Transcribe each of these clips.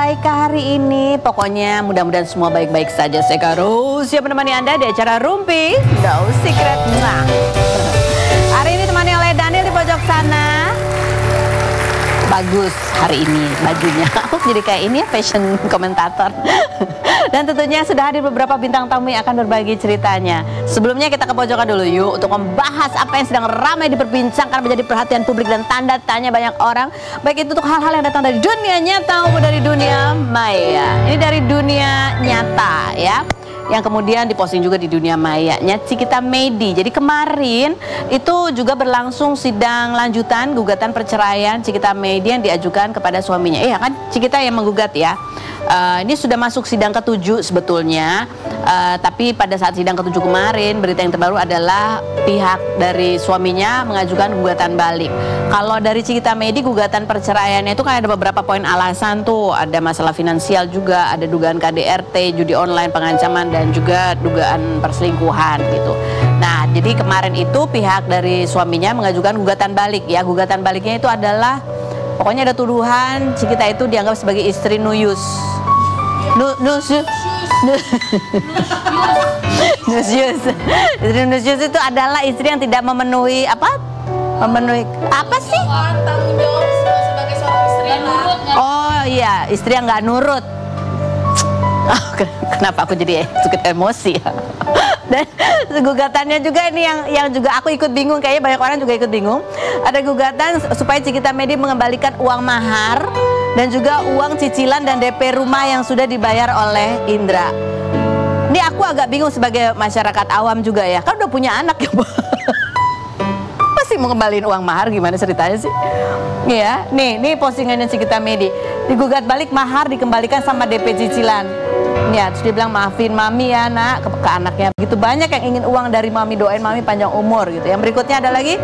baik hari ini? Pokoknya mudah-mudahan semua baik-baik saja. Saya Karo siap menemani Anda di acara Rumpi No Secret. Nah, hari ini temani oleh Daniel di pojok sana. Bagus hari ini bajunya. Aku jadi kayak ini ya, fashion komentator. Dan tentunya sudah hadir beberapa bintang tamu yang akan berbagi ceritanya. Sebelumnya kita ke pojokan dulu yuk untuk membahas apa yang sedang ramai diperbincangkan, menjadi perhatian publik dan tanda tanya banyak orang. Baik itu untuk hal-hal yang datang dari dunia nyata maupun dari dunia maya. Ini dari dunia nyata ya, yang kemudian diposting juga di dunia mayanya Cikita Medi. Jadi kemarin itu juga berlangsung sidang lanjutan gugatan perceraian Cikita Medi yang diajukan kepada suaminya. Iya kan, Cikita yang menggugat ya. Ini sudah masuk sidang ke-7 sebetulnya, tapi pada saat sidang ke-7 kemarin berita yang terbaru adalah pihak dari suaminya mengajukan gugatan balik. Kalau dari Cikita Medi gugatan perceraiannya itu kan ada beberapa poin alasan tuh, ada masalah finansial juga, ada dugaan KDRT, judi online, pengancaman dan juga dugaan perselingkuhan gitu. Nah, jadi kemarin itu pihak dari suaminya mengajukan gugatan balik ya. Gugatan baliknya itu adalah pokoknya ada tuduhan Cikita itu dianggap sebagai istri nuyus. Nusyus. Istri nusyus itu adalah istri yang tidak memenuhi apa? Memenuhi apa sih? Tanggung jawab sebagai seorang istri. Oh iya, istri yang nggak nurut. Oh, kenapa aku jadi suka emosi ya? Dan gugatannya juga ini yang juga aku ikut bingung, kayaknya banyak orang juga ikut bingung. Ada gugatan supaya Cikita Medi mengembalikan uang mahar dan juga uang cicilan dan DP rumah yang sudah dibayar oleh Indra. Ini aku agak bingung sebagai masyarakat awam juga ya, kan udah punya anak ya. Masih mau kembaliin uang mahar, gimana ceritanya sih? Ya, nih postingannya Cikita Medi. Digugat balik mahar dikembalikan sama DP cicilan. Ya, terus dia bilang maafin mami ya nak, ke anaknya. Begitu banyak yang ingin uang dari mami, doain mami panjang umur gitu. Yang berikutnya ada lagi,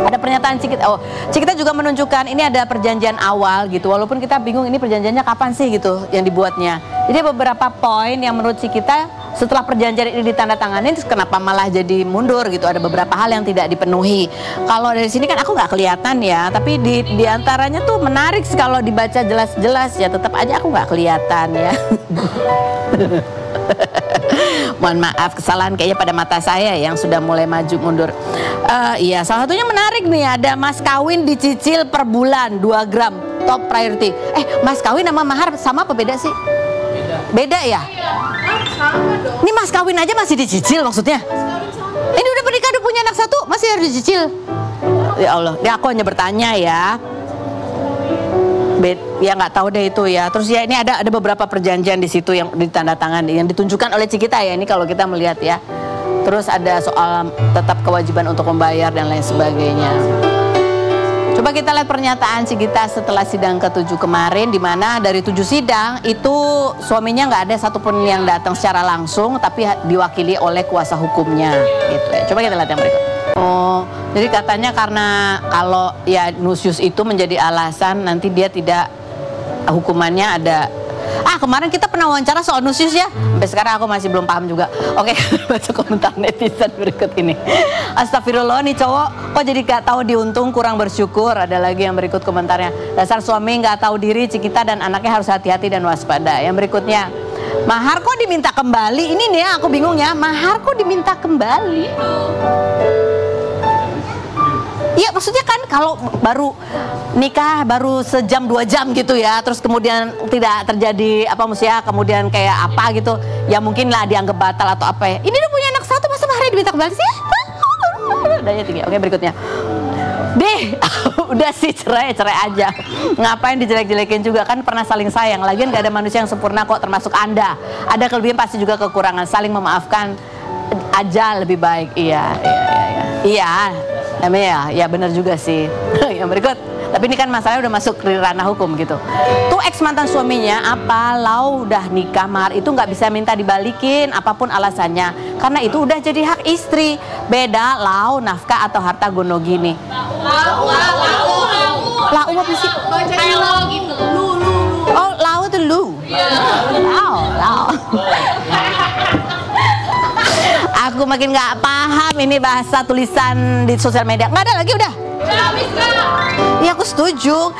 ada pernyataan Cikita. Oh, Cikita juga menunjukkan ini ada perjanjian awal gitu. Walaupun kita bingung ini perjanjiannya kapan sih gitu yang dibuatnya. Jadi beberapa poin yang menurut Cikita setelah perjanjian ini ditandatangani, kenapa malah jadi mundur gitu. Ada beberapa hal yang tidak dipenuhi. Kalau dari sini kan aku nggak kelihatan ya, tapi di antaranya tuh menarik sih kalau dibaca jelas-jelas ya. Tetap aja aku nggak kelihatan ya. Mohon maaf, kesalahan kayaknya pada mata saya yang sudah mulai maju mundur. Iya, salah satunya menarik nih, ada mas kawin dicicil per bulan 2 gram top priority. Mas kawin sama mahar sama apa beda sih? Beda ya? Sama dong. Ini mas kawin aja masih dicicil maksudnya? Ini udah menikah, udah punya anak 1 masih harus dicicil? Ya Allah, ini aku hanya bertanya ya. Ya nggak tahu deh itu ya. Terus ya ini ada beberapa perjanjian di situ yang ditandatangani, yang ditunjukkan oleh Cikita ya, ini kalau kita melihat ya. Terus ada soal tetap kewajiban untuk membayar dan lain sebagainya. Coba kita lihat pernyataan Cikita setelah sidang ke-7 kemarin, di mana dari 7 sidang itu suaminya nggak ada satupun yang datang secara langsung, tapi diwakili oleh kuasa hukumnya gitu ya. Coba kita lihat yang berikut. Oh, jadi katanya karena kalau ya nusyus itu menjadi alasan nanti dia tidak, hukumannya ada. Kemarin kita pernah wawancara soal nusyus ya. Sampai sekarang aku masih belum paham juga. Oke, baca komentar netizen berikut ini. Astagfirullah, nih cowok kok jadi gak tahu diuntung, kurang bersyukur. Ada lagi yang berikut komentarnya. Dasar suami gak tahu diri, Cikita dan anaknya harus hati-hati dan waspada. Yang berikutnya, mahar kok diminta kembali. Ini nih ya, aku bingung ya. Mahar kok diminta kembali? Iya, maksudnya kan kalau baru nikah baru sejam 2 jam gitu ya, terus kemudian tidak terjadi apa maksudnya, kemudian kayak apa gitu, ya mungkin lah dianggap batal atau apa ya. Ini udah punya anak 1 masa maharnya diminta kembali sih? Daya tinggi. Oke, berikutnya. Udah sih cerai aja. Ngapain dijelek-jelekin juga, kan pernah saling sayang. Lagian gak ada manusia yang sempurna kok, termasuk Anda. Ada kelebihan pasti juga kekurangan. Saling memaafkan aja lebih baik. Iya. Namanya ya benar juga sih. Yang berikut, tapi ini kan masalahnya udah masuk ke ranah hukum gitu. Tuh ex mantan suaminya apa lau udah nikah, mahar itu nggak bisa minta dibalikin apapun alasannya, karena itu udah jadi hak istri. Beda lau nafkah atau harta gono gini. Lau apa sih? Kayak lo gitu. Lu. Oh, lau itu lu. Lau. Aku makin nggak paham ini bahasa tulisan di sosial media. Nggak ada lagi udah. Udah habis Kak. Ya aku setuju.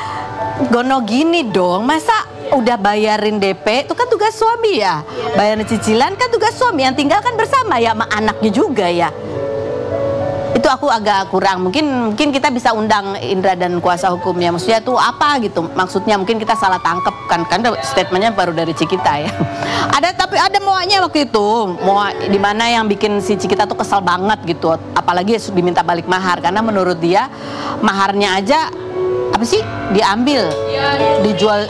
Gono gini dong, masa udah bayarin DP itu kan tugas suami ya. Bayarin cicilan kan tugas suami, yang tinggal kan bersama ya sama anaknya juga ya. Itu aku agak kurang. Mungkin kita bisa undang Indra dan kuasa hukumnya. Maksudnya tuh apa gitu? Maksudnya mungkin kita salah tangkep kan? Karena statementnya baru dari Cikita ya. Tapi ada muanya waktu itu. Moa di mana yang bikin si Cikita tuh kesal banget gitu. Apalagi diminta balik mahar karena menurut dia maharnya aja apa sih diambil,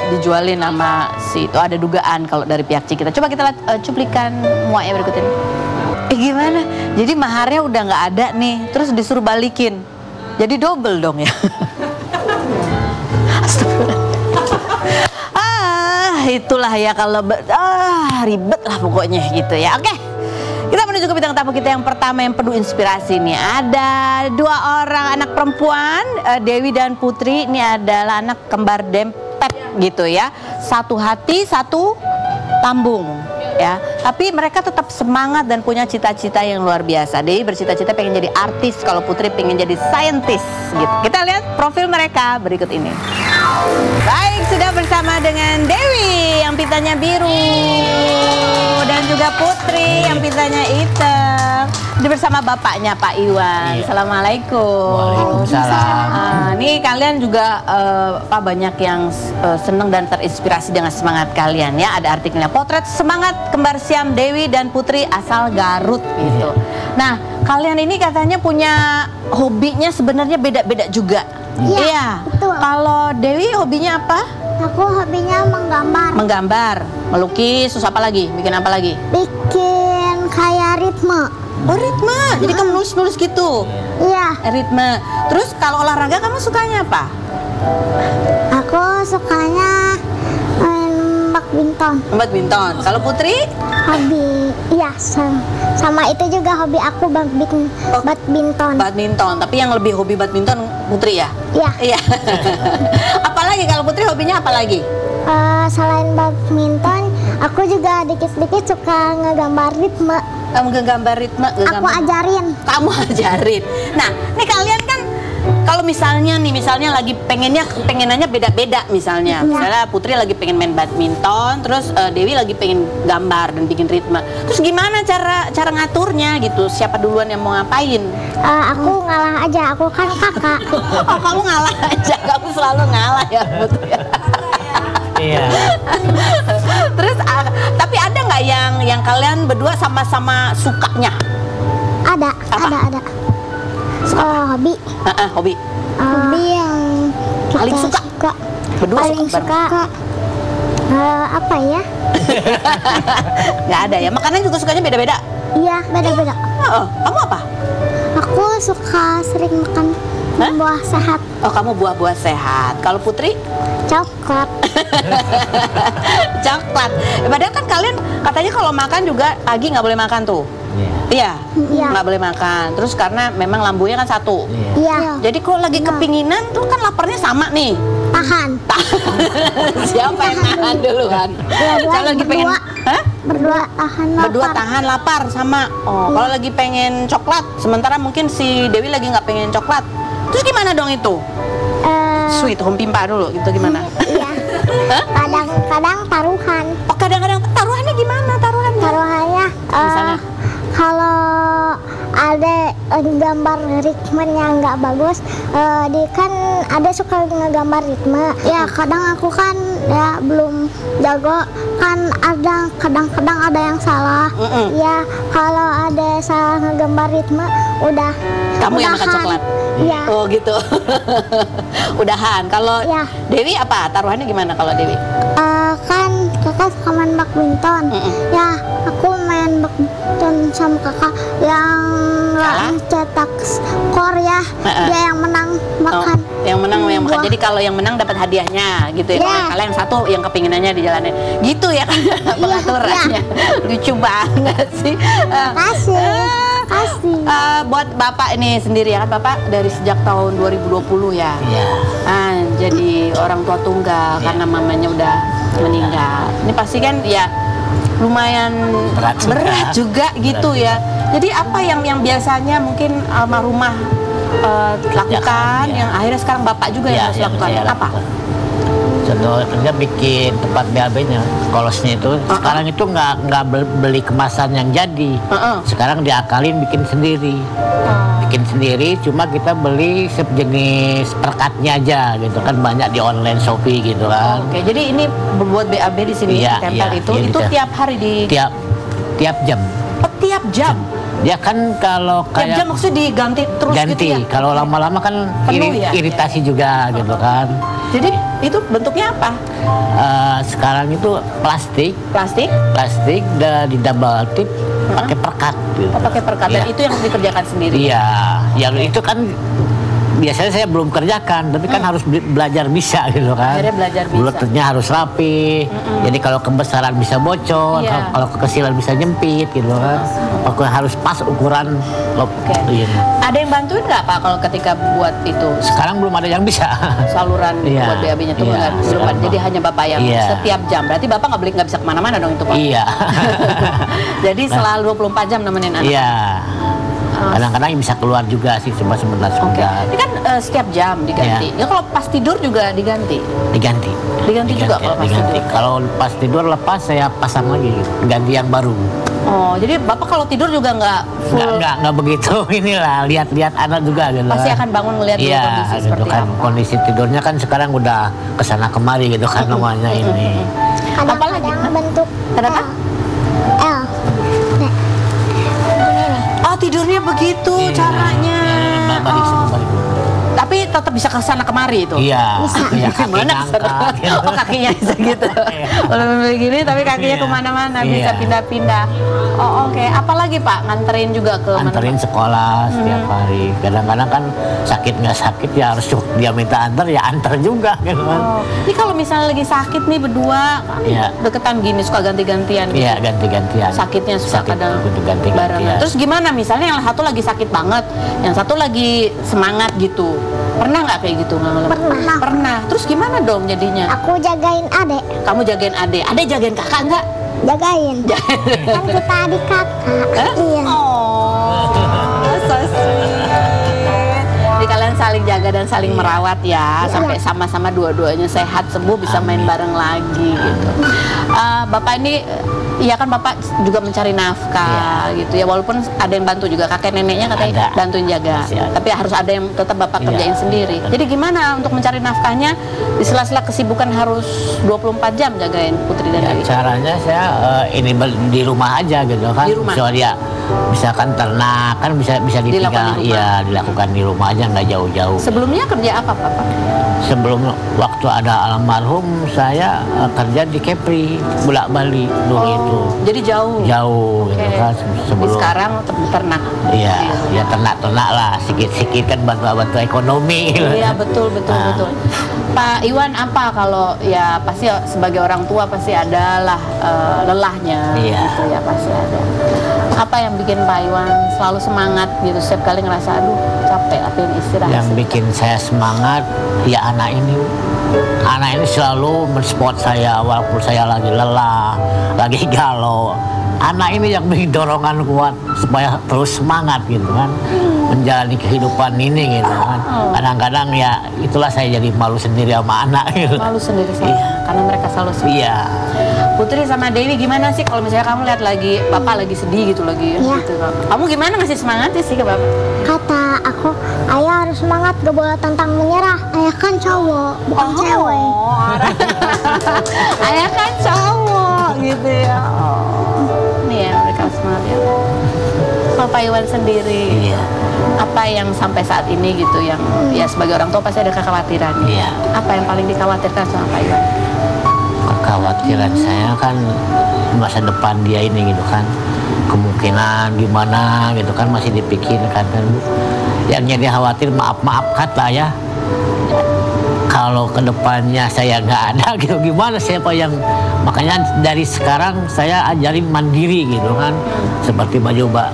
dijualin sama si itu. Ada dugaan kalau dari pihak Cikita. Coba kita lihat cuplikan muanya berikut ini. Gimana? Jadi maharnya udah nggak ada nih, terus disuruh balikin, jadi double dong ya. Itulah ya kalau ribet lah pokoknya gitu ya. Oke, kita menuju ke bintang tamu kita yang pertama yang penuh inspirasi nih. Ada dua orang anak perempuan, Dewi dan Putri. Ini adalah anak kembar dempet gitu ya. Satu hati, satu lambung. Ya, tapi mereka tetap semangat dan punya cita-cita yang luar biasa. Dewi bercita-cita pengen jadi artis, kalau Putri pengen jadi saintis gitu. Kita lihat profil mereka berikut ini. Baik, sudah bersama dengan Dewi yang pintanya biru dan juga Putri yang pintanya hitam. Ini bersama bapaknya Pak Iwan. Assalamualaikum. Waalaikumsalam. Nih kalian juga banyak yang seneng dan terinspirasi dengan semangat kalian ya. Ada artikelnya, potret semangat kembar siam Dewi dan Putri asal Garut gitu. Nah, kalian ini katanya punya hobinya sebenarnya beda-beda juga. Iya, betul. Kalau Dewi hobinya apa? Aku hobinya menggambar. Menggambar, melukis, terus apa lagi? Bikin apa lagi? Bikin kayak ritme. Oh, ritme. Jadi kamu nulis-nulis gitu? Iya. Ritme. Terus kalau olahraga kamu sukanya apa? Aku sukanya main badminton. Badminton. Kalau Putri? Hobi, iya sama itu juga hobi aku badminton. Badminton. Tapi yang lebih hobi badminton Putri ya? Iya. Iya. Apalagi kalau Putri hobinya apa lagi? Selain badminton, aku juga dikit-dikit suka ngegambar ritme. Kamu ngegambar ritme? Aku ajarin. Kamu ajarin. Nah, nih kalian kan kalau misalnya lagi pengenannya beda-beda misalnya. Misalnya Putri lagi pengen main badminton, terus Dewi lagi pengen gambar dan bikin ritme. Terus gimana cara ngaturnya gitu? Siapa duluan yang mau ngapain? Aku ngalah aja, aku kan kakak. Oh, kamu ngalah aja. Kamu selalu ngalah ya, Putri. Iya. Terus tapi ada nggak yang kalian berdua sama-sama sukanya? Ada. Hobi. Hobi. Hobi yang Paling kita suka. Berdua paling suka. Apa ya? Nggak ada ya. Makanan juga sukanya beda-beda. Iya, beda-beda. Kamu apa? Aku suka sering makan buah sehat. Oh, kamu buah-buah sehat. Kalau Putri? Coklat. Coklat. Padahal kan kalian katanya kalau makan juga pagi nggak boleh makan tuh. Iya. Nggak boleh makan. Terus karena memang lambungnya kan satu. Iya. Jadi kalau lagi kepinginan tuh kan laparnya sama nih. Tahan. Siapa yang nahan duluan? Kalau lagi pengen Berdua tahan lapar. Berdua tahan lapar sama. Kalau lagi pengen coklat, sementara mungkin si Dewi lagi nggak pengen coklat. Terus gimana dong itu? Sweet home pimpa dulu, gitu gimana? Iya. Kadang-kadang taruhan. Oh, kadang-kadang taruhannya gimana taruhannya? Taruhannya Misalnya? Kalau ada gambar ritme yang nggak bagus, kan ada suka ngegambar ritme. Ya kadang aku kan ya belum jago, kan ada kadang-kadang ada yang salah. Ya kalau ada salah ngegambar ritme, udah. Kamu yang makan coklat? Iya. Oh gitu. Udahan. Kalau Ya. Dewi apa? Taruhannya gimana kalau Dewi? Kan kakak suka main badminton. Ya aku main badminton sama kakak yang cetak skor ya. Dia yang menang makan. Yang menang yang makan. Jadi kalau yang menang dapat hadiahnya gitu ya. Kalau kalian satu yang kepinginannya di jalannya. Gitu ya kan pengaturannya. Lucu banget sih. Kasih. Buat Bapak ini sendiri ya kan, Bapak dari sejak tahun 2020 ya. Iya. Jadi orang tua tunggal karena mamanya udah meninggal. Ini pasti kan ya lumayan berat juga gitu ya. Jadi apa yang biasanya mungkin almarhumah lakukan, yang akhirnya sekarang Bapak juga yang harus lakukan? Apa? Contohnya bikin tempat BAB-nya, kolosnya itu. Sekarang itu nggak beli kemasan yang jadi. Sekarang diakalin bikin sendiri. Bikin sendiri, cuma kita beli sejenis perkatnya aja gitu kan, banyak di online Shopee gitu kan. Oke, jadi ini buat BAB di sini Iya, tempel iya, itu iya, tiap hari di tiap jam. Oh, tiap jam. Ya kan kalau Tiap kayak jam maksudnya diganti terus ganti, gitu ya? kalau lama-lama kan Penuh ya? iritasi juga gitu kan. Jadi itu bentuknya apa? Sekarang itu plastik Plastik? dan di double tip pakai perkat gitu. Oh, pakai perkat. Dan Iya. itu yang dikerjakan sendiri? Iya, yang itu kan biasanya saya belum kerjakan, tapi kan harus belajar bisa gitu kan. Akhirnya belajar bisa. Bulutnya harus rapi. Jadi kalau kebesaran bisa bocor, Iya. kalau kekecilan bisa nyempit gitu kan. Pokoknya harus pas ukuran. Oke. Iya. Ada yang bantuin nggak Pak kalau ketika buat itu? Sekarang belum ada yang bisa. Saluran Iya. buat BAB-nya itu Iya, belum ada. sekarang Jadi hanya Bapak yang Iya. setiap jam. Berarti Bapak nggak bisa kemana-mana dong itu Pak? Iya. Jadi selalu 24 jam nemenin anak? Iya. Kadang-kadang bisa keluar juga sih, cuma sebentar. Oke. Ini kan setiap jam diganti. Ya kalau pas tidur juga diganti? Diganti. Diganti juga kalau pas tidur? Kalau pas tidur lepas saya pasang lagi, ganti yang baru. Oh, jadi Bapak kalau tidur juga nggak full? Nggak begitu inilah, lihat-lihat anak juga gitu. Pasti akan bangun ngelihat dulu Iya, kondisi gitu seperti kan. apa. Kondisi tidurnya kan sekarang udah kesana kemari gitu kan namanya ini. Kadang-kadang bentuk Kenapa? L. Nek. Begini nih. Oh, tidurnya begitu Iya. caranya. Balik semua, balik. Tapi tetap bisa kesana kemari itu? Iya. Bisa. Iya, kaki Gimana ngangkat, kesana? gitu. Oh, kakinya bisa gitu. Kalau begini tapi kakinya Iya. kemana-mana, Iya. bisa pindah-pindah. Oh, oke. Apalagi Pak, nganterin juga ke Anterin sekolah setiap hari. Kadang-kadang kan sakit nggak sakit ya harus dia minta antar ya antar juga gitu kan. Oh, ini kalau misalnya lagi sakit nih berdua, Iya. deketan gini suka ganti-gantian gitu. Iya, ganti-gantian. Sakitnya suka Sakit kadang gitu, ganti-gantian. barengan. Terus gimana misalnya yang satu lagi sakit banget, yang satu lagi semangat gitu. Pernah nggak kayak gitu ngalamin? Pernah. Pernah. Terus gimana dong jadinya? Aku jagain adek, Kamu jagain adek, adek jagain kakak nggak? jagain. Kan kita adik kakak. Iya. Oh, so sweet. Jadi kalian saling jaga dan saling merawat ya, sampai sama-sama dua-duanya sehat sembuh bisa main bareng lagi gitu. Bapak ini, iya kan Bapak juga mencari nafkah gitu ya, walaupun ada yang bantu juga, kakek neneknya katanya Ada. bantuin jaga, Masih ada. tapi harus ada yang tetap Bapak Iya. kerjain sendiri. Jadi gimana untuk mencari nafkahnya di sela-sela kesibukan harus 24 jam jagain Putri dan Ya, Dewi? caranya saya di rumah aja gitu kan. Di rumah? Soalnya misalkan ternak kan bisa Dilakukan ditinggal, di rumah? iya dilakukan di rumah aja nggak jauh-jauh. Sebelumnya kerja apa Bapak? Sebelum waktu ada almarhum saya kerja di Kepri, Bulak Bali dulu itu. Jadi jauh. Jauh Oke. gitu kan Jadi sebelum. sekarang ternak. Iya, ya ternak-ternak lah, sikit-sikit kan bantu-bantu ekonomi. Iya betul Ah. betul. Pak Iwan, apa kalau ya pasti sebagai orang tua pasti adalah lelahnya Iya. gitu ya, pasti ada. Apa yang bikin Pak Iwan selalu semangat gitu setiap kali ngerasa aduh capek, apa yang istirahat? Yang sebentar. bikin saya semangat ya anak ini. Anak ini selalu mensupport saya walaupun saya lagi lelah, lagi galau. Anak ini yang bikin dorongan kuat supaya terus semangat gitu kan, menjalani kehidupan ini gitu kan. Kadang-kadang ya itulah saya jadi malu sendiri sama anak gitu. Malu sendiri sama Iya. karena mereka selalu semangat. Iya. Putri sama Dewi gimana sih kalau misalnya kamu lihat lagi Bapak lagi sedih gitu lagi Iya. gitu. Kamu gimana ngasih semangatnya sih ke Bapak? Kata aku, ayah harus semangat, gak boleh tantang menyerah. Ayah kan cowok, bukan cewek. Ayah kan cowok gitu ya. Nih ya mereka semangat ya. Kalau Pak Iwan sendiri, Iya. apa yang sampai saat ini gitu yang ya sebagai orang tua pasti ada kekhawatiran. Iya. Apa yang paling dikhawatirkan sama Pak Iwan? Kekhawatiran saya kan masa depan dia ini gitu kan, kemungkinan gimana gitu kan masih dipikirkan kan. Yang jadi khawatir maaf kata ya, kalau kedepannya saya nggak ada gitu gimana, siapa yang, makanya dari sekarang saya ajarin mandiri gitu kan, seperti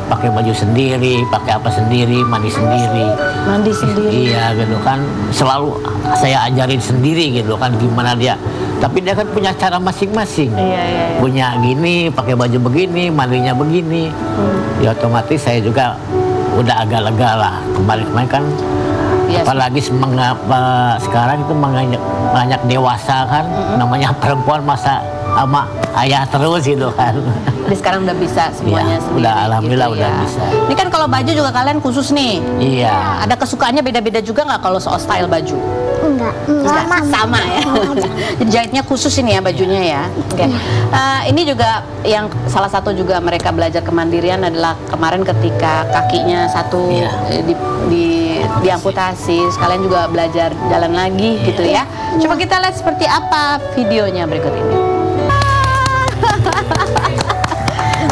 pakai baju sendiri, pakai apa sendiri, mandi sendiri. Mandi sendiri. Iya gitu kan, selalu saya ajarin sendiri gitu kan gimana dia. Tapi dia kan punya cara masing-masing. Iya. Punya gini, pakai baju begini, mandinya begini. Ya otomatis saya juga udah agak lega lah. Kemarin kan Yes. Apalagi sekarang itu banyak dewasa kan, namanya perempuan masa sama ayah terus gitu kan. Jadi sekarang udah bisa semuanya Ya, sendiri. udah, alhamdulillah gitu udah ya. bisa. Ini kan kalau baju juga kalian khusus nih. Iya. Ada kesukaannya beda-beda juga nggak kalau soal style baju? Enggak, Sama ya. Jadi jahitnya khusus ini ya bajunya ya. Oke. Ini juga yang salah satu juga mereka belajar kemandirian adalah kemarin ketika kakinya satu Iya. diamputasi, sekalian juga belajar jalan lagi gitu ya. Coba kita lihat seperti apa videonya berikut ini.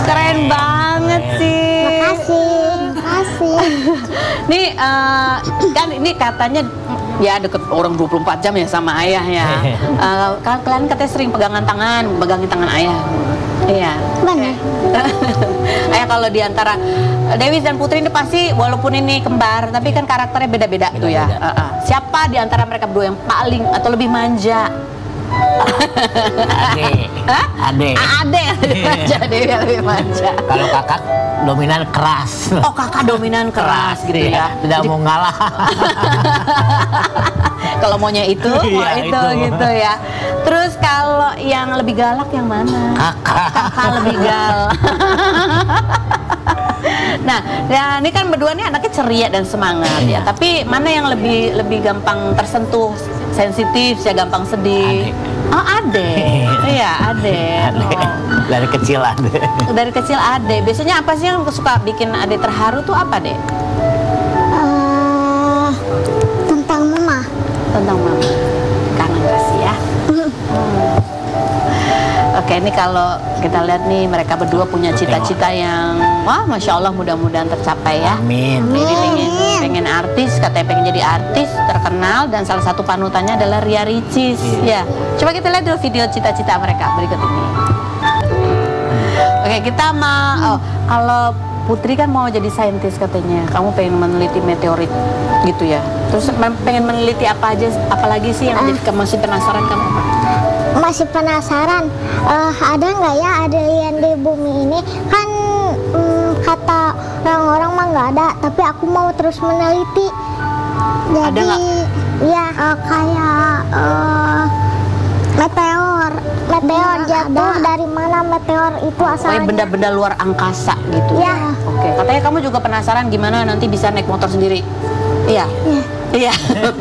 Keren banget sih. Makasih. Nih kan ini katanya ya deket orang 24 jam ya sama ayah ya. Kalian katanya sering pegangin tangan ayah. Iya. Benar. Ayah kalau diantara Dewi dan Putri ini pasti walaupun ini kembar tapi kan karakternya beda-beda tuh ya. Siapa di antara mereka berdua yang paling atau lebih manja? Ade. Ade yang lebih manja, Dewi yang lebih manja. Kalau kakak dominan keras. Oh kakak dominan keras gitu ya. Tidak mau ngalah. Kalau maunya itu, mau Iya, itu gitu ya. Terus kalau yang lebih galak yang mana? Kakak lebih galak. Nah, ya ini kan berdua nih anaknya ceria dan semangat ya. Tapi mana yang lebih gampang tersentuh, sensitif, ya gampang sedih? Oh, Ade. Iya, Ade. Oh. Dari kecil Ade. Dari kecil Ade. Biasanya apa sih yang suka bikin Ade terharu tuh apa, Dek? Tentang mama. Tentang mama. Kangen kasih ya. Oke, ini kalau kita lihat nih mereka berdua punya cita-cita yang wah, masya Allah mudah-mudahan tercapai ya. Amin. Jadi pengen artis, katanya pengen jadi artis terkenal dan salah satu panutannya adalah Ria Ricis. Ya, coba kita lihat dulu video cita-cita mereka berikut ini. Oke, kita mau kalau Putri kan mau jadi saintis katanya. Kamu pengen meneliti meteorit gitu ya. Terus pengen meneliti apa aja, apalagi sih yang jadi masih penasaran kamu? Masih penasaran, ada nggak ya alien di bumi ini? Kan kata orang-orang mah nggak ada, tapi aku mau terus meneliti. Jadi, Ada nggak? ya kayak meteor jatuh dari mana meteor itu Pokoknya asalnya? benda-benda luar angkasa gitu. Ya. Oke, katanya kamu juga penasaran gimana nanti bisa naik motor sendiri. Iya. Iya,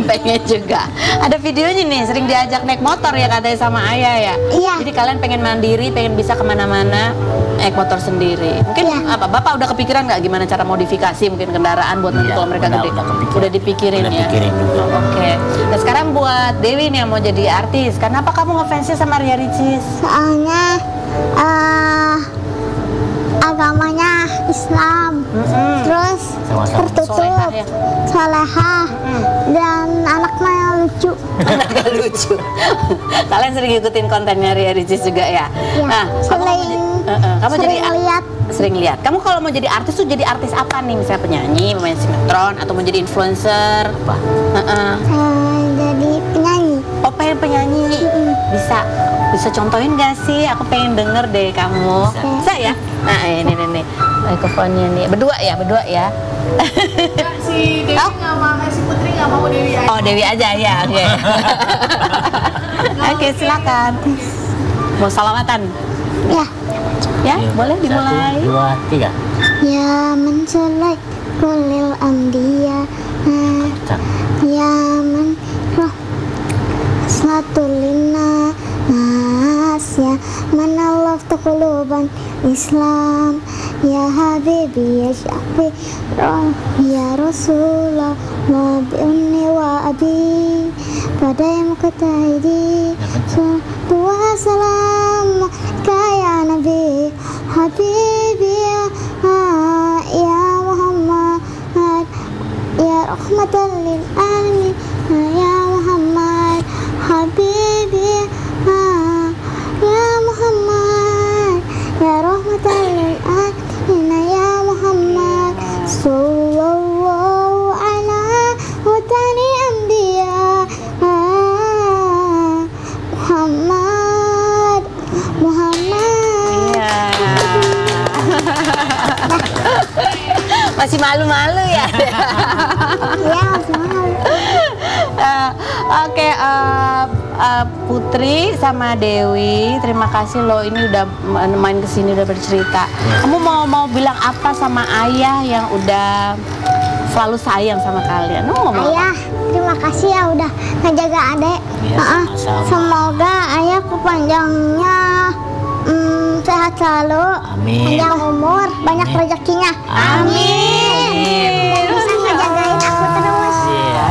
pengen juga. Ada videonya nih, sering diajak naik motor ya katanya sama ayah ya. Iya. Jadi kalian pengen mandiri, pengen bisa kemana-mana naik motor sendiri. Mungkin Iya. apa? Bapak udah kepikiran nggak gimana cara modifikasi mungkin kendaraan buat nanti Iya, kalau mereka udah gede? kepikiran. Udah dipikirin Udah ya. pikirin juga. Oke. Nah sekarang buat Dewi nih yang mau jadi artis, kenapa kamu ngefansnya sama Ria Ricis? Soalnya agamanya Islam, terus Sama-sama. tertutup, Solehah ya? solehah, dan anaknya yang lucu. Agak lucu. Kalian sering ngikutin kontennya Ria Ricis juga ya? Ya, Nah, kamu jadi lihat. sering lihat. Kamu kalau mau jadi artis tuh jadi artis apa nih? Misalnya penyanyi, pemain sinetron, atau mau jadi influencer? Apa? Jadi penyanyi. Oh, pengen penyanyi? Bisa contohin gak sih? Aku pengen denger deh kamu. Bisa ya? Nah, ini mikrofonnya nih. Berdua ya? Enggak, si Dewi nggak mau, si Putri nggak mau, Dewi aja. Oh, Dewi aja ya. Oke. Oke, silakan. Mau salawatan? Ya. Ya, boleh dimulai. 1, 2, 3. Ya mencelak kulil amdiya. Ya men roh Slatulina nas ya manallah quluban Islam ya habibi ya syafi ya Rasulullah wa bi ummi wa abi pada yang muktaidi wa salam kaya nabi habibi ya Muhammad ya rahmatan lil alamin ya Muhammad habibi ya Muhammad ya rahmatan lil alamin ya Muhammad sallallahu ala hutani anbiya Muhammad. Iya. Masih malu-malu ya? Ya, masih mahal. Oke, Putri sama Dewi, terima kasih loh ini udah main kesini udah bercerita. Kamu mau bilang apa sama ayah yang udah selalu sayang sama kalian? Ngomong Ayah, terima kasih ya udah ngejaga adek. Ya, sama-sama. Semoga ayah kepanjangnya sehat selalu, Amin. panjang umur, banyak rezekinya. Amin. Bisa ngejagain aku terus. Iya.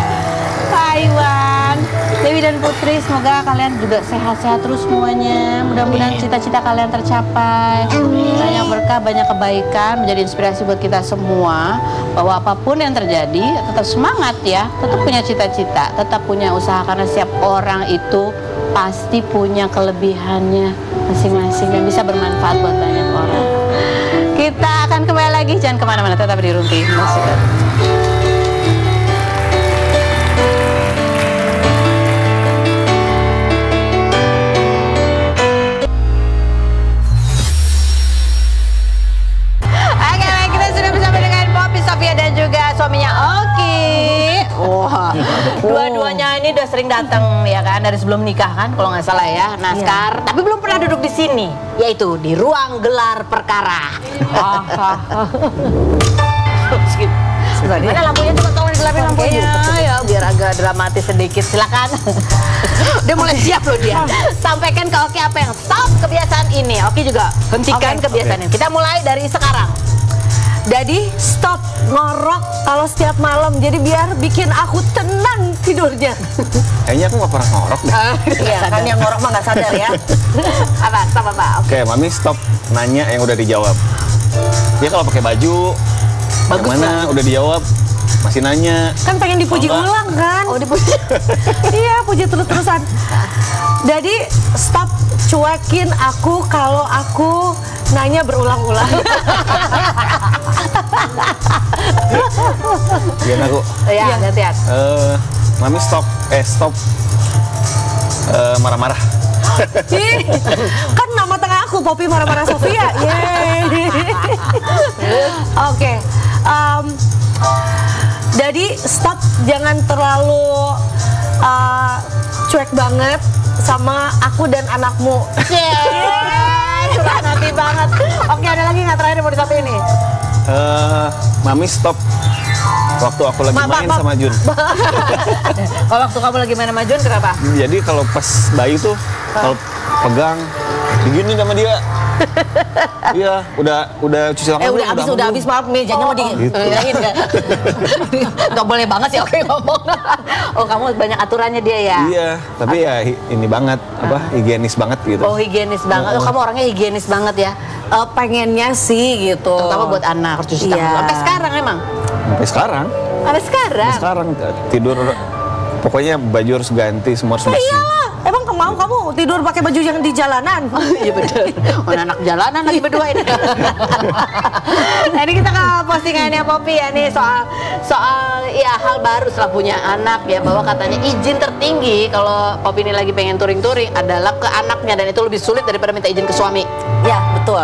Pak Iwan, Dewi dan Putri, semoga kalian juga sehat-sehat terus semuanya. Mudah-mudahan Amin. cita-cita kalian tercapai. Amin. Banyak berkah, banyak kebaikan, menjadi inspirasi buat kita semua. Bahwa apapun yang terjadi, tetap semangat ya. Tetap punya cita-cita, tetap punya usaha. Karena setiap orang itu pasti punya kelebihannya masing-masing dan bisa bermanfaat buat banyak orang. Kita akan kembali lagi, jangan kemana-mana, tetap di Rumpi Musiker. Oke, baik, kita sudah bersama dengan Poppy Sofia dan juga suaminya Oki. Wah, dua-duanya ini udah sering datang ya kan dari sebelum nikah kan kalau nggak salah ya. Nah sekarang, tapi belum pernah duduk di sini, yaitu di ruang gelar perkara. Mana lampunya, coba tolong digelapin lampunya ya biar agak dramatis sedikit, silakan. Dia mulai siap loh dia. Sampaikan ke Oki apa yang stop kebiasaan ini. Oki juga hentikan kebiasaan ini. Kita mulai dari sekarang. Jadi stop ngorok kalau setiap malam. Jadi biar bikin aku tenang tidurnya. Kayaknya aku nggak pernah ngorok deh. Iya kan yang ngorok mah nggak sadar ya. Apa? Stop apa? Oke, Mami stop nanya yang udah dijawab. Dia kalau pakai baju, Bagus yang mana udah dijawab, masih nanya. Kan pengen dipuji Enggak. ulang kan. Oh dipuji. Iya puji terus-terusan. Jadi stop cuekin aku kalau aku nanya berulang-ulang. Biar aku. Ya, gantian. Mami stop marah-marah. Ih, kan nama tengah aku Poppy marah-marah Sofia. Yeay. Oke. Jadi stop, jangan terlalu cuek banget sama aku dan anakmu. Curhat hati banget. Oke, ada lagi nggak terakhir mau disatu ini? Mami stop waktu aku lagi main sama Jun. Kalau waktu kamu lagi main sama Jun, kenapa? Jadi kalau pas bayi tuh, kalau pegang, digini sama dia. Iya, udah cuci tangan. Udah habis maaf mejanya mau Gitu. Nggak boleh banget sih Oki ngomong. Oh, kamu banyak aturannya dia ya? Iya, tapi ya ini banget, higienis banget gitu. Oh, higienis banget. Oh, kamu orangnya higienis banget ya? pengennya sih gitu. Terutama buat anak harus cuci tangan. Iya. Sampai sekarang emang? Sampai sekarang. Sampai sekarang? Sampai sekarang tidur, pokoknya baju harus ganti, semua harus bersih. Iyalah, emang mau kamu tidur pakai baju yang di jalanan? Iya betul. Anak jalanan lagi berdua ini. Nah ini kita ke postingannya Poppy ya nih soal ya hal baru setelah punya anak ya, bahwa katanya izin tertinggi kalau Poppy ini lagi pengen touring-touring adalah ke anaknya, dan itu lebih sulit daripada minta izin ke suami. Ya betul,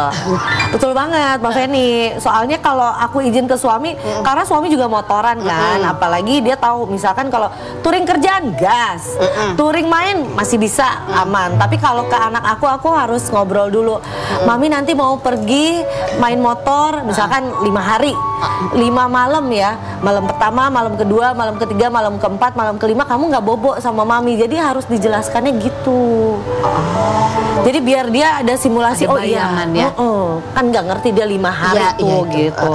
betul banget Mbak Feni. Soalnya kalau aku izin ke suami, karena suami juga motoran kan, apalagi dia tahu misalkan kalau touring kerjaan gas, touring main masih bisa aman. Tapi kalau ke anak aku harus ngobrol dulu. Mami nanti mau pergi main motor, misalkan 5 hari, 5 malam ya. Malam pertama, malam kedua, malam ketiga, malam keempat, malam kelima kamu nggak bobo sama mami. Jadi harus dijelaskannya gitu. Jadi biar dia ada simulasi. Ada bayangan ya. Kan nggak ngerti dia 5 hari Iya, tuh iya, gitu.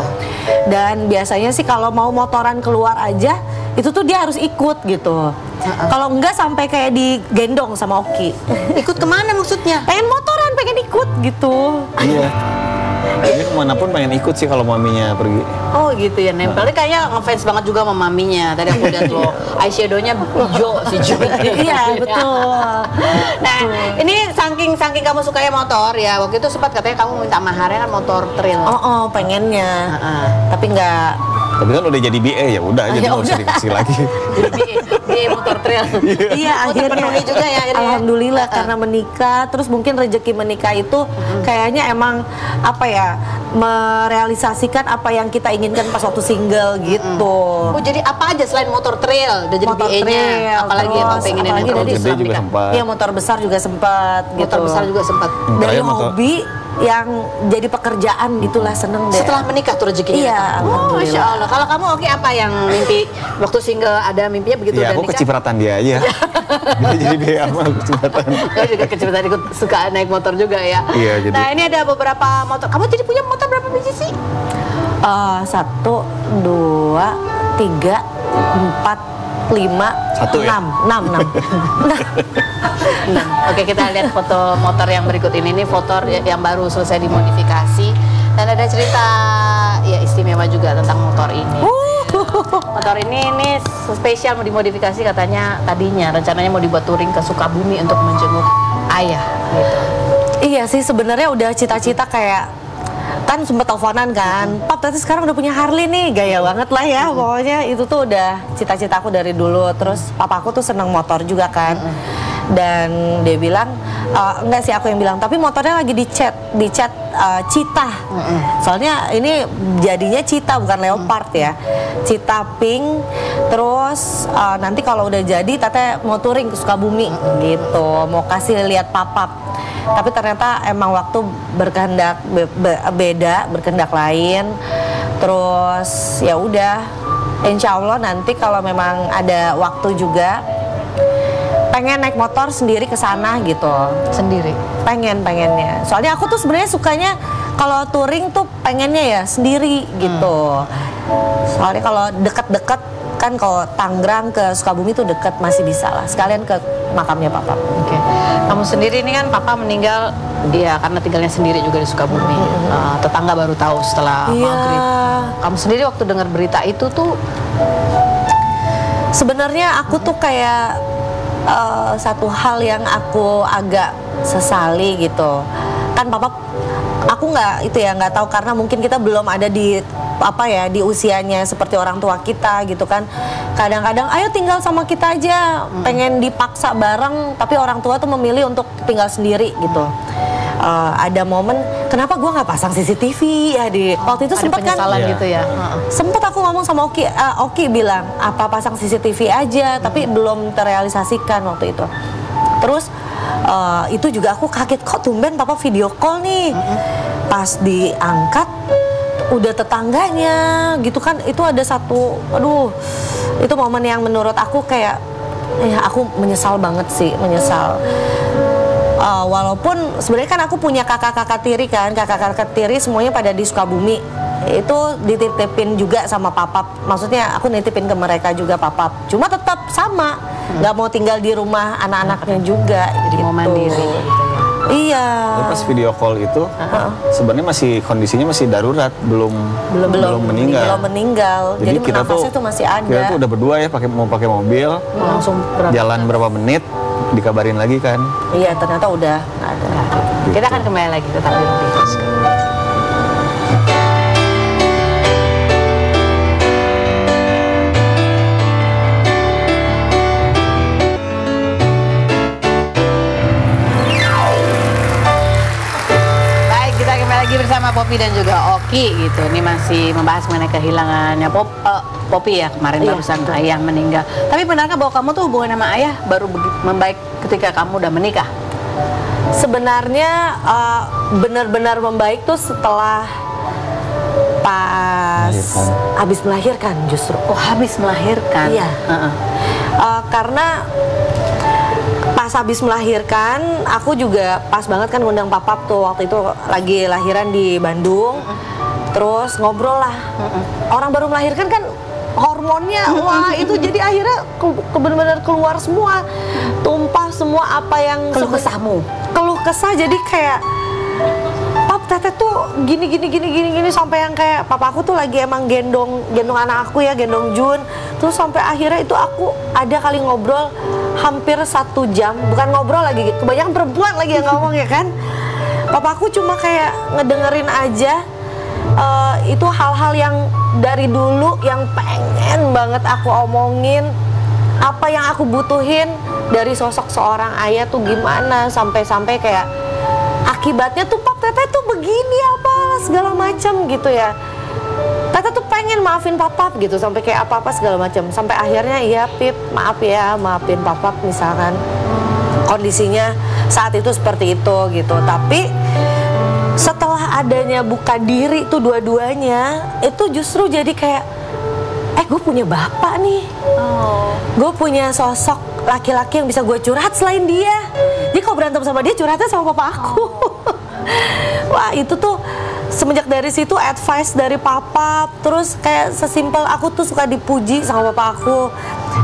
Dan biasanya sih kalau mau motoran keluar aja itu tuh dia harus ikut gitu. Kalau enggak sampai kayak digendong sama Oki. Ikut kemana maksudnya? Pengen motoran, pengen ikut gitu. Iya. Dia kemanapun pengen ikut sih kalau maminya pergi. Oh gitu ya, nempel. Dia kayaknya ngefans banget juga sama maminya. Tadi aku lihat loh, eyeshadow-nya hijau si Jun. Iya betul. Nah, ini saking kamu sukanya motor ya. Waktu itu sempat katanya kamu minta maharnya kan motor trail. Pengennya. Tapi nggak Tapi kan udah jadi BA ya udah jadi nggak usah dikasih lagi. Di motor trail. Iya, akhirnya terpenuhi juga ya akhirnya. Alhamdulillah karena menikah, terus mungkin rezeki menikah itu kayaknya emang apa ya, merealisasikan apa yang kita inginkan pas waktu single gitu. Oh, jadi apa aja selain motor trail udah jadi Motor BA-nya? trail, Apalagi yang terus kamu pengenin apalagi yang tadi Gede juga sempat. Iya, motor besar juga sempat motor gitu. besar juga sempat. Dari Terakhir motor- hobi yang jadi pekerjaan gitulah, seneng deh. Setelah menikah tuh rezekinya. Iya, datang. Oh, alhamdulillah. Masya Allah. Kalau kamu Oki apa yang mimpi waktu single ada mimpinya begitu Iya, udah aku nikah? kecipratan dia aja. Dia jadi BA sama aku kecipratan. Kau juga kecipratan ikut suka naik motor juga ya. Iya, jadi- Nah, ini ada beberapa motor. Kamu jadi punya motor berapa biji sih? 1, 2, 3, 4, 5, Satu ya? 6. Nah, oke, kita lihat foto motor yang berikut ini. Ini foto yang baru selesai dimodifikasi dan ada cerita ya istimewa juga tentang motor ini. Motor ini spesial mau dimodifikasi katanya, tadinya rencananya mau dibuat touring ke Sukabumi untuk menjenguk ayah gitu. Iya sih, sebenarnya udah cita-cita kayak kan sempet teleponan kan, Pap tapi sekarang udah punya Harley nih, gaya banget lah ya. Pokoknya itu tuh udah cita-citaku dari dulu. Terus papaku tuh seneng motor juga kan, dan dia bilang enggak sih aku yang bilang, tapi motornya lagi dicat Cheetah. Soalnya ini jadinya Cheetah bukan Leopard ya, Cheetah pink. Terus nanti kalau udah jadi Tete mau touring ke Sukabumi gitu, mau kasih lihat papap. Tapi ternyata emang waktu berkehendak beda, berkehendak lain. Terus ya udah, insya Allah nanti kalau memang ada waktu juga pengen naik motor sendiri ke sana gitu. Sendiri. Pengennya. Soalnya aku tuh sebenarnya sukanya kalau touring tuh pengennya ya sendiri gitu. Soalnya kalau deket-deket kan, kalau Tangerang ke Sukabumi tuh deket, masih bisa lah. Sekalian ke makamnya papa. Oke. Kamu sendiri ini kan papa meninggal ya karena tinggalnya sendiri juga di Sukabumi. Tetangga baru tahu setelah maghrib. Kamu sendiri waktu dengar berita itu tuh sebenarnya aku tuh kayak satu hal yang aku agak sesali gitu. Kan papa, aku nggak tahu karena mungkin kita belum ada di di usianya seperti orang tua kita gitu kan. Kadang-kadang ayo tinggal sama kita aja, pengen dipaksa bareng, tapi orang tua tuh memilih untuk tinggal sendiri gitu. Ada momen kenapa gue nggak pasang CCTV ya di waktu itu, sempet kan gitu ya. sempet aku ngomong sama Oki bilang apa pasang CCTV aja, tapi belum terrealisasikan waktu itu. Terus itu juga aku kaget, kok tumben papa video call nih. Pas diangkat udah tetangganya gitu kan. Itu ada satu, aduh, itu momen yang menurut aku kayak ya aku menyesal banget sih, menyesal. Walaupun sebenarnya kan aku punya kakak-kakak tiri kan, kakak-kakak tiri semuanya pada di Sukabumi. Itu dititipin juga sama papap, maksudnya aku nitipin ke mereka juga papap. Cuma tetap sama, nggak mau tinggal di rumah anak-anaknya juga. Jadi mau mandiri. Iya. Tapi pas video call itu sebenarnya masih kondisinya masih darurat, belum meninggal. Belum meninggal. Jadi kita nafasnya tuh masih ada. Kita tuh udah berdua ya mau pakai mobil, Langsung jalan berapa menit dikabarin lagi kan. Iya, ternyata udah nggak ada. Kita akan kembali lagi tetap di Rumpi. Bersama Poppy dan juga Oki gitu. Ini masih membahas mengenai kehilangannya Poppy ya kemarin barusan ayah meninggal. Tapi benarkah bahwa kamu tuh hubungan sama ayah baru membaik ketika kamu udah menikah? Sebenarnya benar-benar membaik tuh setelah pas habis melahirkan justru. Oh, habis melahirkan? Iya. Karena pas habis melahirkan, aku juga pas banget kan ngundang papap tuh, waktu itu lagi lahiran di Bandung. Terus ngobrol lah. Orang baru melahirkan kan hormonnya, wah itu jadi akhirnya benar-benar keluar semua, tumpah semua apa yang keluh kesahmu. Keluh kesah, jadi kayak pap Tete tuh gini sampai yang kayak papa aku tuh lagi emang gendong anak aku ya, gendong Jun. Terus sampai akhirnya itu aku ada kali ngobrol hampir 1 jam, bukan ngobrol lagi, kebanyakan perempuan lagi yang ngomong ya kan. Papaku cuma kayak ngedengerin aja. Itu hal-hal yang dari dulu yang pengen banget aku omongin, apa yang aku butuhin dari sosok seorang ayah tuh gimana, sampai-sampai kayak akibatnya tuh Pap, Teteh tuh begini apa segala macam gitu ya. Teteh tuh pengen maafin Pap gitu, sampai kayak apa-apa segala macam, sampai akhirnya iya Pip, maaf ya, maafin Pap misalkan kondisinya saat itu seperti itu gitu. Tapi setelah adanya buka diri tuh dua-duanya, itu justru jadi kayak gue punya bapak nih, gue punya sosok laki-laki yang bisa gue curhat selain dia. Jadi kalau berantem sama dia, curhatnya sama papa aku. Wah, itu tuh semenjak dari situ advice dari papa. Terus kayak sesimpel aku tuh suka dipuji sama papa aku,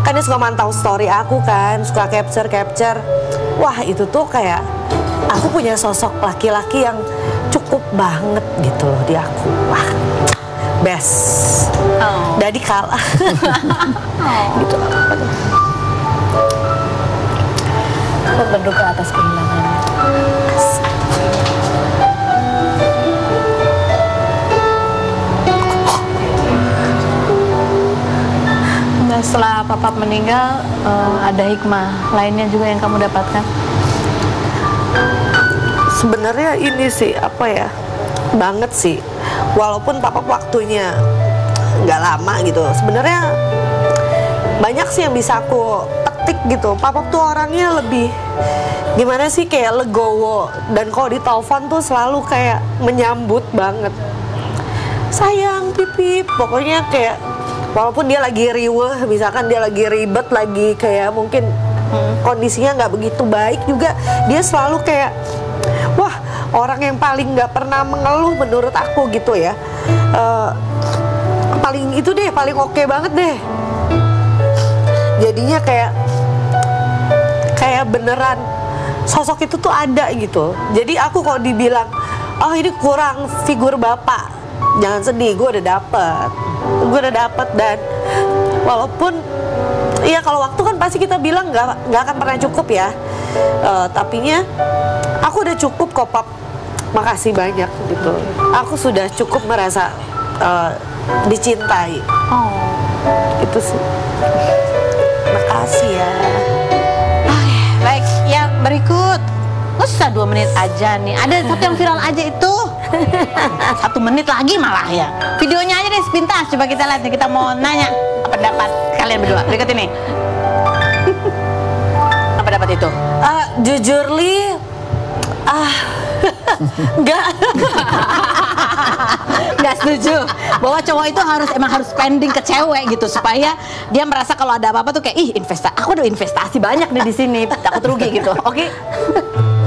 kan dia suka mantau story aku kan, suka capture. Wah, itu tuh kayak aku punya sosok laki-laki yang cukup banget gitu loh di aku. Wah, best. Jadi kalah. Gitu lah. Aku berduka atas kehilangannya. Nah, setelah Papa meninggal, ada hikmah lainnya juga yang kamu dapatkan? Sebenarnya ini sih apa ya, banget sih. Walaupun Papa waktunya nggak lama gitu, sebenarnya banyak sih yang bisa aku petik gitu. Papa tuh orangnya lebih gimana sih, kayak legowo, dan kalau di telepon tuh selalu kayak menyambut banget. Sayang, Pipi, pokoknya kayak walaupun dia lagi riweh, misalkan dia lagi ribet, lagi kayak mungkin kondisinya nggak begitu baik juga, dia selalu kayak wah, orang yang paling nggak pernah mengeluh menurut aku gitu ya. Paling itu deh, paling oke banget deh. Jadinya kayak beneran sosok itu tuh ada gitu. Jadi aku kalau dibilang, oh ini kurang figur bapak, jangan sedih, gue udah dapet. Dan walaupun ya kalau waktu kan pasti kita bilang nggak akan pernah cukup ya. Tapinya aku udah cukup kok, Pap. Makasih banyak gitu. Aku sudah cukup merasa dicintai. Itu sih. Makasih ya. Baik, yang berikut. Usah 2 menit aja nih. Ada satu yang viral aja itu. 1 menit lagi malah ya. Videonya aja deh sepintas. Coba kita lihat nih. Kita mau nanya pendapat kalian berdua. Berikut ini. Apa pendapat itu? Jujur Li, nggak setuju bahwa cowok itu emang harus spending ke cewek gitu supaya dia merasa kalau ada apa-apa tuh kayak aku ada investasi banyak nih di sini, takut rugi gitu. Oke?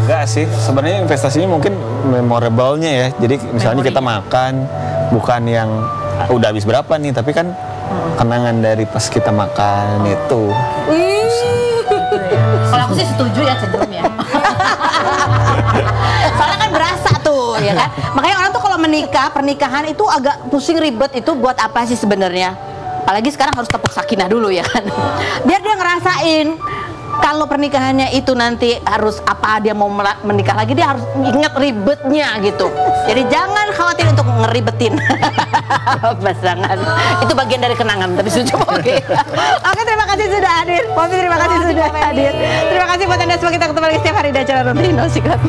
Enggak sih, sebenarnya investasinya mungkin memorable-nya ya. Jadi misalnya kita makan bukan yang udah habis berapa nih, tapi kan kenangan dari pas kita makan itu. Kalau aku sih setuju ya cenderung ya. Soalnya kan berasa tuh ya kan. Makanya orang tuh kalau menikah, pernikahan itu agak pusing ribet, itu buat apa sih sebenarnya? Apalagi sekarang harus tepuk sakinah dulu ya kan. Biar dia ngerasain kalau pernikahannya itu nanti harus apa, dia mau menikah lagi, dia harus ingat ribetnya gitu. Jadi jangan khawatir untuk ngeribetin pasangan. Itu bagian dari kenangan, tapi setuju. Oke, terima kasih sudah hadir. Poppy, terima kasih sudah hadir. Terima kasih buat Anda semua, kita ketemu lagi setiap hari di acara Rumpi No Secret.